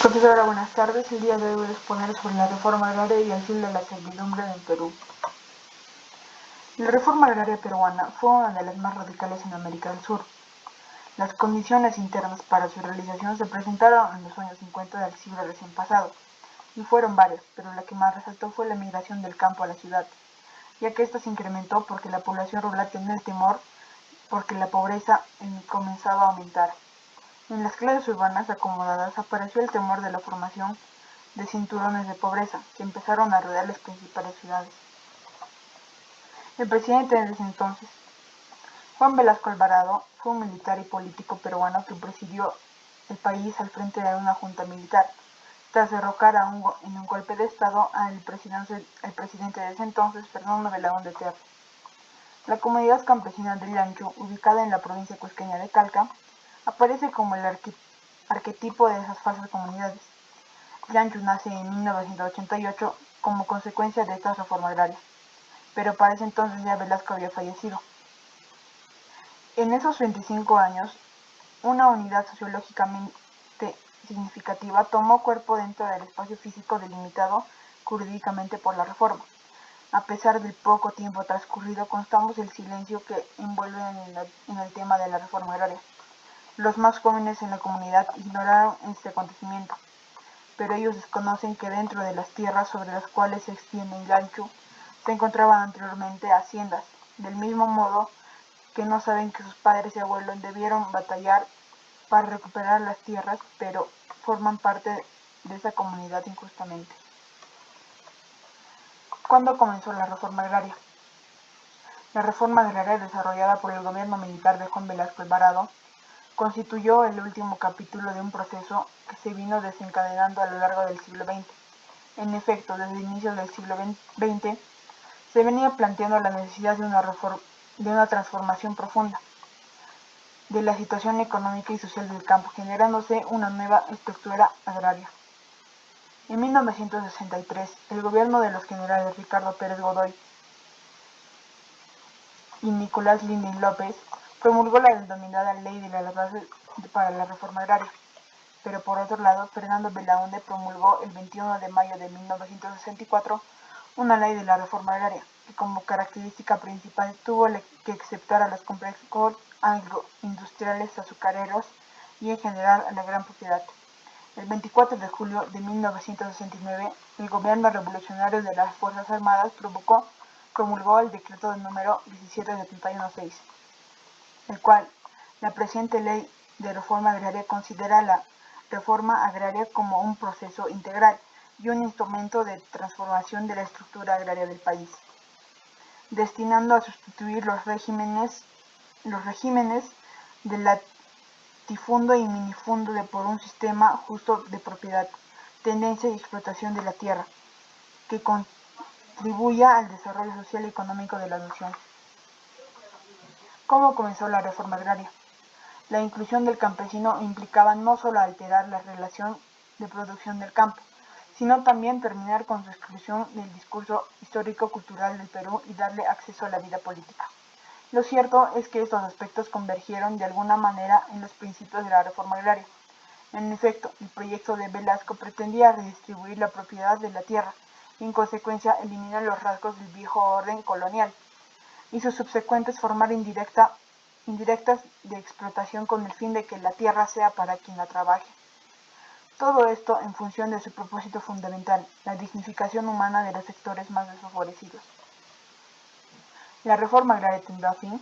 Profesora, buenas tardes. El día de hoy voy a exponer sobre la reforma agraria y el fin de la servidumbre en el Perú. La reforma agraria peruana fue una de las más radicales en América del Sur. Las condiciones internas para su realización se presentaron en los años 50 del siglo recién pasado, y fueron varias, pero la que más resaltó fue la migración del campo a la ciudad, ya que esta se incrementó porque la población rural tenía el temor porque la pobreza comenzaba a aumentar. En las clases urbanas acomodadas apareció el temor de la formación de cinturones de pobreza que empezaron a rodear las principales ciudades. El presidente de ese entonces, Juan Velasco Alvarado, fue un militar y político peruano que presidió el país al frente de una junta militar, tras derrocar en un golpe de estado al presidente de ese entonces, Fernando Belaúnde Terry. La comunidad campesina de Llancho, ubicada en la provincia cusqueña de Calca, aparece como el arquetipo de esas falsas comunidades. Llancho nace en 1988 como consecuencia de esta reforma agraria, pero para ese entonces ya Velasco había fallecido. En esos 25 años, una unidad sociológicamente significativa tomó cuerpo dentro del espacio físico delimitado jurídicamente por la reforma. A pesar del poco tiempo transcurrido, constatamos el silencio que envuelve en el tema de la reforma agraria. Los más jóvenes en la comunidad ignoraron este acontecimiento, pero ellos desconocen que dentro de las tierras sobre las cuales se extiende el Llancho se encontraban anteriormente haciendas, del mismo modo que no saben que sus padres y abuelos debieron batallar para recuperar las tierras, pero forman parte de esa comunidad injustamente. ¿Cuándo comenzó la reforma agraria? La reforma agraria desarrollada por el gobierno militar de Juan Velasco Alvarado constituyó el último capítulo de un proceso que se vino desencadenando a lo largo del siglo XX. En efecto, desde inicios del siglo XX se venía planteando la necesidad de una transformación profunda de la situación económica y social del campo, generándose una nueva estructura agraria. En 1963, el gobierno de los generales Ricardo Pérez Godoy y Nicolás Lindin López promulgó la denominada Ley de las Bases para la Reforma Agraria, pero por otro lado, Fernando Belaúnde promulgó el 21 de mayo de 1964 una ley de la reforma agraria, que como característica principal tuvo que aceptar a los complejos agroindustriales azucareros y en general a la gran propiedad. El 24 de julio de 1969, el gobierno revolucionario de las Fuerzas Armadas promulgó el decreto número 17716, el cual la presente ley de reforma agraria considera la reforma agraria como un proceso integral y un instrumento de transformación de la estructura agraria del país, destinando a sustituir los regímenes de latifundio y minifundio por un sistema justo de propiedad, tenencia y explotación de la tierra, que contribuya al desarrollo social y económico de la nación. ¿Cómo comenzó la reforma agraria? La inclusión del campesino implicaba no solo alterar la relación de producción del campo, sino también terminar con su exclusión del discurso histórico-cultural del Perú y darle acceso a la vida política. Lo cierto es que estos aspectos convergieron de alguna manera en los principios de la reforma agraria. En efecto, el proyecto de Velasco pretendía redistribuir la propiedad de la tierra y en consecuencia eliminar los rasgos del viejo orden colonial y sus subsecuentes formas indirectas de explotación con el fin de que la tierra sea para quien la trabaje. Todo esto en función de su propósito fundamental, la dignificación humana de los sectores más desfavorecidos. La reforma agraria tendrá fin.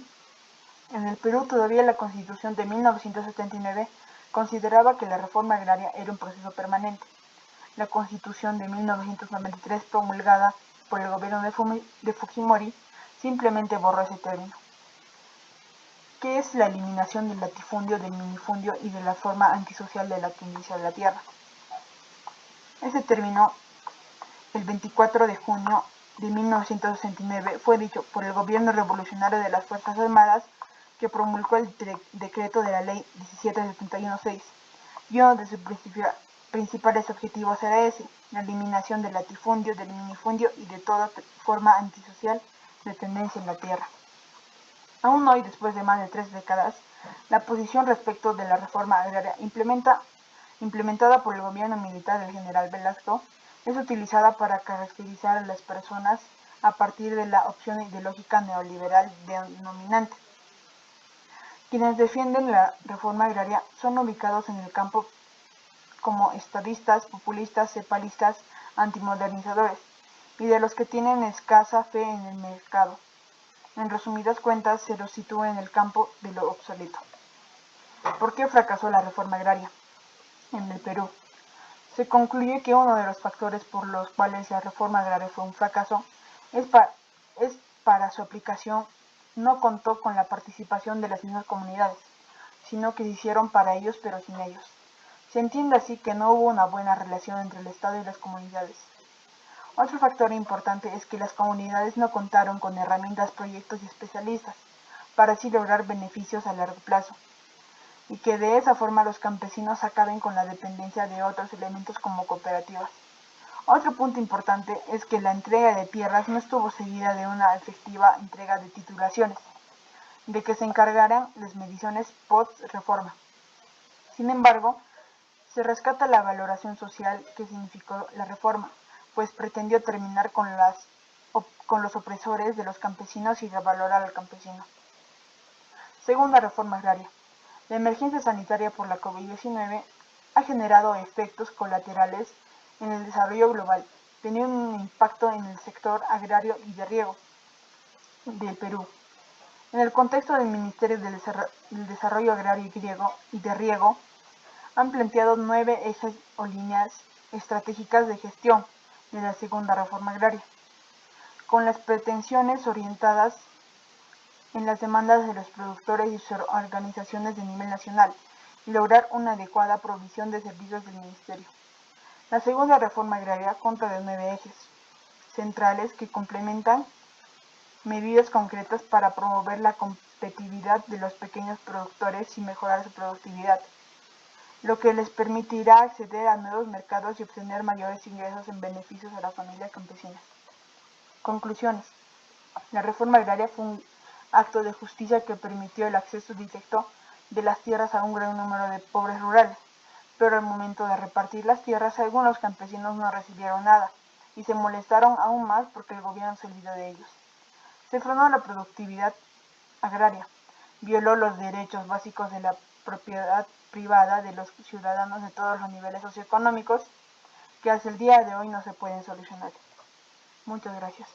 En el Perú todavía la Constitución de 1979 consideraba que la reforma agraria era un proceso permanente. La Constitución de 1993 promulgada por el gobierno de Fujimori simplemente borró ese término. ¿Qué es la eliminación del latifundio, del minifundio y de la forma antisocial de la tenencia de la tierra? Ese término, el 24 de junio de 1969, fue dicho por el gobierno revolucionario de las Fuerzas Armadas, que promulgó el decreto de la Ley 17716, y uno de sus principales objetivos era ese, la eliminación del latifundio, del minifundio y de toda forma antisocial de tenencia en la tierra. Aún hoy, después de más de 3 décadas, la posición respecto de la reforma agraria implementa implementada por el gobierno militar del general Velasco, es utilizada para caracterizar a las personas a partir de la opción ideológica neoliberal denominante. Quienes defienden la reforma agraria son ubicados en el campo como estadistas, populistas, cepalistas, antimodernizadores, y de los que tienen escasa fe en el mercado. En resumidas cuentas, se los sitúa en el campo de lo obsoleto. ¿Por qué fracasó la reforma agraria en el Perú? Se concluye que uno de los factores por los cuales la reforma agraria fue un fracaso es para su aplicación no contó con la participación de las mismas comunidades, sino que se hicieron para ellos pero sin ellos. Se entiende así que no hubo una buena relación entre el Estado y las comunidades. Otro factor importante es que las comunidades no contaron con herramientas, proyectos y especialistas para así lograr beneficios a largo plazo, y que de esa forma los campesinos acaben con la dependencia de otros elementos como cooperativas. Otro punto importante es que la entrega de tierras no estuvo seguida de una efectiva entrega de titulaciones, de que se encargaran las mediciones post-reforma. Sin embargo, se rescata la valoración social que significó la reforma, pues pretendió terminar con los opresores de los campesinos y revalorar al campesino. Segunda reforma agraria. La emergencia sanitaria por la COVID-19 ha generado efectos colaterales en el desarrollo global, teniendo un impacto en el sector agrario y de riego del Perú. En el contexto del Ministerio del Desarrollo Agrario y de Riego, han planteado 9 ejes o líneas estratégicas de gestión de la segunda reforma agraria, con las pretensiones orientadas en las demandas de los productores y sus organizaciones de nivel nacional y lograr una adecuada provisión de servicios del Ministerio. La segunda reforma agraria consta de 9 ejes centrales que complementan medidas concretas para promover la competitividad de los pequeños productores y mejorar su productividad, lo que les permitirá acceder a nuevos mercados y obtener mayores ingresos en beneficios a las familias campesinas. Conclusiones. La reforma agraria fue un acto de justicia que permitió el acceso directo de las tierras a un gran número de pobres rurales, pero al momento de repartir las tierras algunos campesinos no recibieron nada y se molestaron aún más porque el gobierno se olvidó de ellos. Se frenó la productividad agraria, violó los derechos básicos de la propiedad privada de los ciudadanos de todos los niveles socioeconómicos que hasta el día de hoy no se pueden solucionar. Muchas gracias.